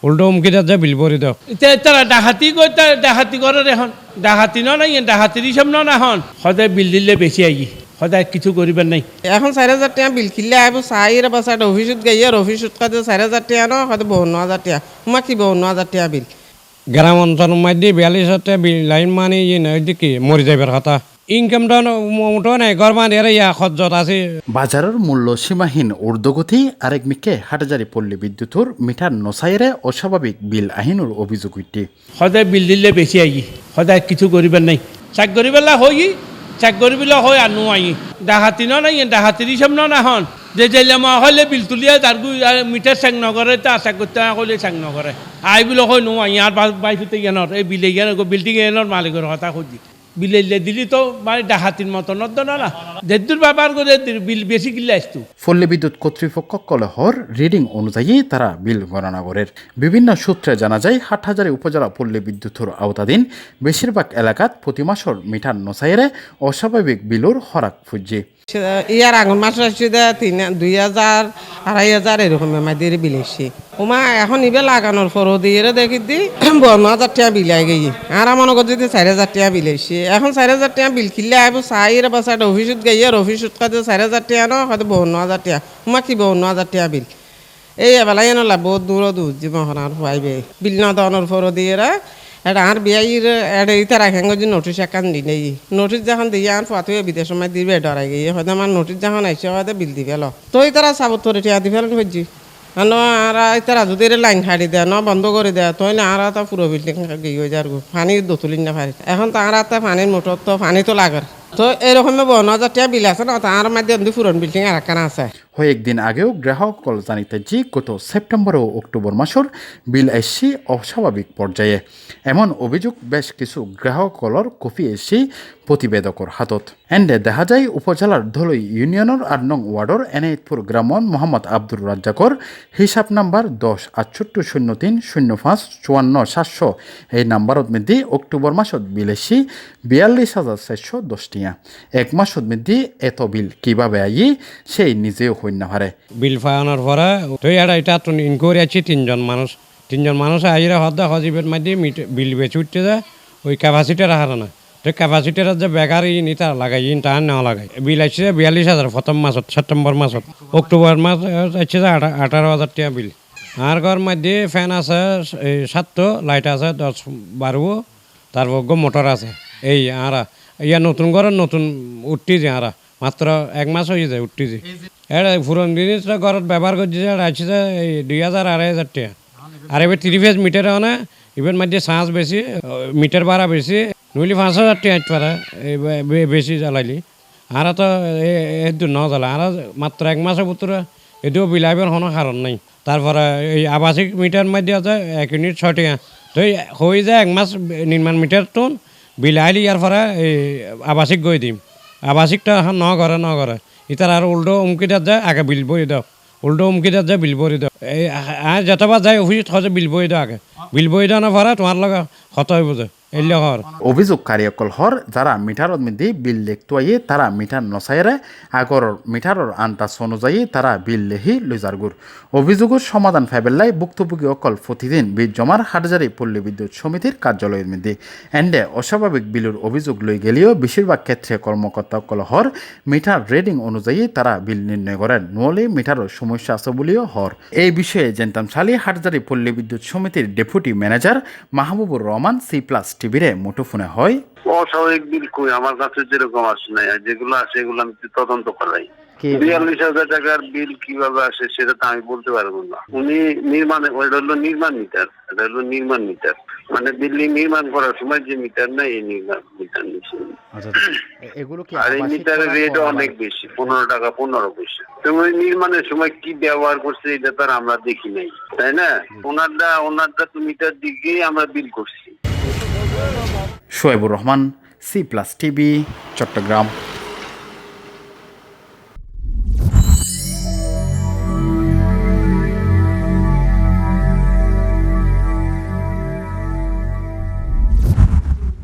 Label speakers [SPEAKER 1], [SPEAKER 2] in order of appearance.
[SPEAKER 1] উল্টো হুমকি দেওয়া বিল ভরে দাও তারা ডাকাতি করে এখন ডাকাতি নাই ডাকাতির হিসাব না হন সদায় বিল দিলে বেশি আই সদায় কিছু করিবার নাই
[SPEAKER 2] এখন 4,000 টাকা বিল খিললে আইব চাইরে বা সাইড অফিসত গাইয়ার অফিসত কাজে 4,000 টাকা ন হয়তো 52,000 টাকা উমা কি 52,000 টাকা বিল
[SPEAKER 1] গ্রাম অঞ্চল মধ্যে 42,000 টাকা বিল লাইন মানে কি মরি যাবার কথা ইনকামটা মোটো নাই ঘর মানে ইয়া খরচত আছে
[SPEAKER 3] বাজারের মূল্য সীমাহীন ঊর্ধ্বগতি আরেক মিকে হাটজারি পল্লী বিদ্যুৎর মিটার নসাইরে অস্বাভাবিক বিল আহিনুর অভিযোগ উঠে
[SPEAKER 1] সদায় বিল দিলে বেশি আই সদায় কিছু করিবার নাই চাক করিবেলা হই চাক করিবেলা হয় আর নো আই ডাহাতি নাই ডাহাতির হিসাব না হন যে জেলামা হলে বিল তুলিয়া তার মিটার চাক নকরে তা চাক করতে হলে চাক নকরে আই বিল হয় নো আই আর বাইফুতে জ্ঞানত এই বিলে জ্ঞান বিল্ডিং এর মালিকের কথা খুঁজি বিলে দিলি তো মানে ডাহাতির মতো নদ না যেদুর ব্যাপার করে বিল বেশি কিনলে আসতো
[SPEAKER 3] পল্লী বিদ্যুৎ কর্তৃপক্ষ কলহর রিডিং অনুযায়ী তারা বিল গণনা করেন বিভিন্ন সূত্রে জানা যায় হাটহাজারী উপজেলা পল্লী বিদ্যুৎর আওতাধীন বেশিরভাগ এলাকাত প্রতি মাসের মিটার নসাইরে অস্বাভাবিক বিলুর হরাক ফুজি
[SPEAKER 2] ইয়ার আগুন মাস আসছে 2,000 2,500 এরকম আমাদের বিল এসছে ওমা এখন ইবে লাগানোর পর দিয়ে দেখি দি 52,000 টাকা বিল আই গিয়ে আর মনে কর যদি 4,000 টাকা বিল এসছে এখন 4,000 টাকা বিল খিললে আইব চাইরে বা সাইড অফিসত গাইয়ার অফিসত কাজে 4,000 টাকা ন হয়তো 52,000 টাকা উমা কি 52,000 টাকা বিল এই এবেলাই নলা বহুত দূর জীবন আর পাইবে বিল না দেওয়ানোর পর দিয়ে এটা আর বিয়াইর এটা ইতার রাখেন যে নোটিশ একান দি নেই নোটিশ যখন দিয়ে আর পাতুয়ে বিদেশ সময় দিবে ডরাই গিয়ে হয়তো আমার নোটিশ যখন আইসে হয়তো বিল দিবে ল তো ইতারা সাবতরে টিয়া দিবে হচ্ছি আর ইতারা যদি লাইন ছাড়ি দেয় ন বন্ধ করে দেয় তাহলে আর তা পুরো বিল্ডিং গিয়ে যার পানি দতুলিন না পারি এখন তার তো পানির মোটর তো পানি তো লাগার তো এরকম 52,000 টাকা বিল আছে না তার মাধ্যমে পুরন বিল্ডিং আর একখানা আছে
[SPEAKER 3] কয়েকদিন আগেও গ্রাহক কল জানিতে যে গত সেপ্টেম্বর ও অক্টোবর মাসের বিল এসছি অস্বাভাবিক পর্যায়ে এমন অভিযোগ বেশ কিছু গ্রাহক কলর কপি এসছি প্রতিবেদকর হাতত এন্ডে দেখা যায় উপজেলার ধলই ইউনিয়নের 8 নং ওয়ার্ডর এনায়েতপুর গ্রামন মোহাম্মদ আব্দুর রাজ্জাকর হিসাব নাম্বার 10-6803-05-54-700 এই নাম্বারত মধ্যে অক্টোবর মাসত বিল এসছি 42,410 টিয়া এক মাসত মধ্যে এত বিল কিভাবে আই সেই নিজেও হইন না পারে
[SPEAKER 1] বিল ফায়ানোর পরে তুই এটা তো ইনকোয়ারি আছে তিনজন মানুষ আইরা হদ্দা হজিবের মধ্যে বিল বেচে উঠতে যায় ওই ক্যাপাসিটি রাখার না তো ক্যাপাসিটির যে বেকার ইটা লাগাই তা না লাগাই বিল আসছে 42,000 প্রথম মাসত সেপ্টেম্বর মাসত অক্টোবর মাস আসছে 18,000 টাকা বিল আর ঘর মধ্যে ফ্যান আছে 7টো লাইট আছে 10-12 তারপর মোটর আছে এই আর ইয়া নতুন ঘরের নতুন উঠতে যে আর মাত্র 1 মাস হয়ে যায় উঠতে যে এটা পুরন জিনিসটা ঘরত ব্যবহার করছে আসছে 2,000-2,500 টাকা আর এবার 3 ফেজ মিটার না এবার মধ্যে চার্জ বেশি মিটার ভাড়া বেশি নইলে 5,000 টাকা আসতে পারে বেশি জ্বালাইলি আর তো এদু ন জ্বালা আর মাত্র 1 মাসের ভিতরে এদিও বিলাইবার কোনো কারণ নাই তারপরে এই আবাসিক মিটার মধ্যে আছে 1 ইউনিট 6 টাকা তো হয়ে যায় 1 মাস নির্মাণ মিটার তো বিলাইলি ইয়ার পরে এই আবাসিক গই দিম আবাসিকটা ন করে ইতার আর উল্টো উমকি দেওয়া যায় আগে বিল বই দাও উল্টো উমকি দেওয়া যায় বিল বই দাও এই যতবার যায় অফিসত হচ্ছে বিল বই দাও আগে বিল বই দেওয়ার পরে তোমার লগে হত হইব যে
[SPEAKER 3] অভিযোগকারী হর যারা মিটারত মধ্যে বিল লেখতুয়াইয়ে তারা মিটার নসাইরে আগর মিটারর আন্তাজ অনুযায়ী তারা বিল লেহি লইজারগুর অভিযোগের সমাধান ফাইবেল্লাই ভুক্তভোগী অকল প্রতিদিন বিল জমার হাটজারি পল্লী বিদ্যুৎ সমিতির কার্যালয়ের মধ্যে এন্ডে অস্বাভাবিক বিলুর অভিযোগ লই গেলেও বেশিরভাগ ক্ষেত্রে কর্মকর্তা হর মিটার রেডিং অনুযায়ী তারা বিল নির্ণয় করেন নহলে মিটারের সমস্যা আছে বলেও হর এই বিষয়ে জানতাম সালি হাটজারি পল্লী বিদ্যুৎ সমিতির deputy manager Mahbubur Rahman C+ টিভিরে মুঠোফোনে হয়
[SPEAKER 4] অস্বাভাবিক বিল কই আমার কাছে যেরকম আসে না যেগুলো আসে এগুলো আমি তদন্ত করাই 42,000 টাকার বিল কিভাবে আসে সেটা তো আমি বলতে পারবো না উনি নির্মাণে ওটা হলো নির্মাণ মিটার এটা হলো নির্মাণ মিটার মানে বিল্ডিং নির্মাণ করার সময় যে মিটার নাই এই নির্মাণ মিটার নিচ্ছে আর এই মিটারের রেট অনেক বেশি 15 টাকা 15 পয়সা তুমি নির্মাণের সময় কি ব্যবহার করছে এটা তার আমরা দেখি নাই তাই না ওনারটা তো মিটার দিকেই আমরা বিল করছি
[SPEAKER 3] শোয়েবুর রহমান C+ টিভি চট্টগ্রাম।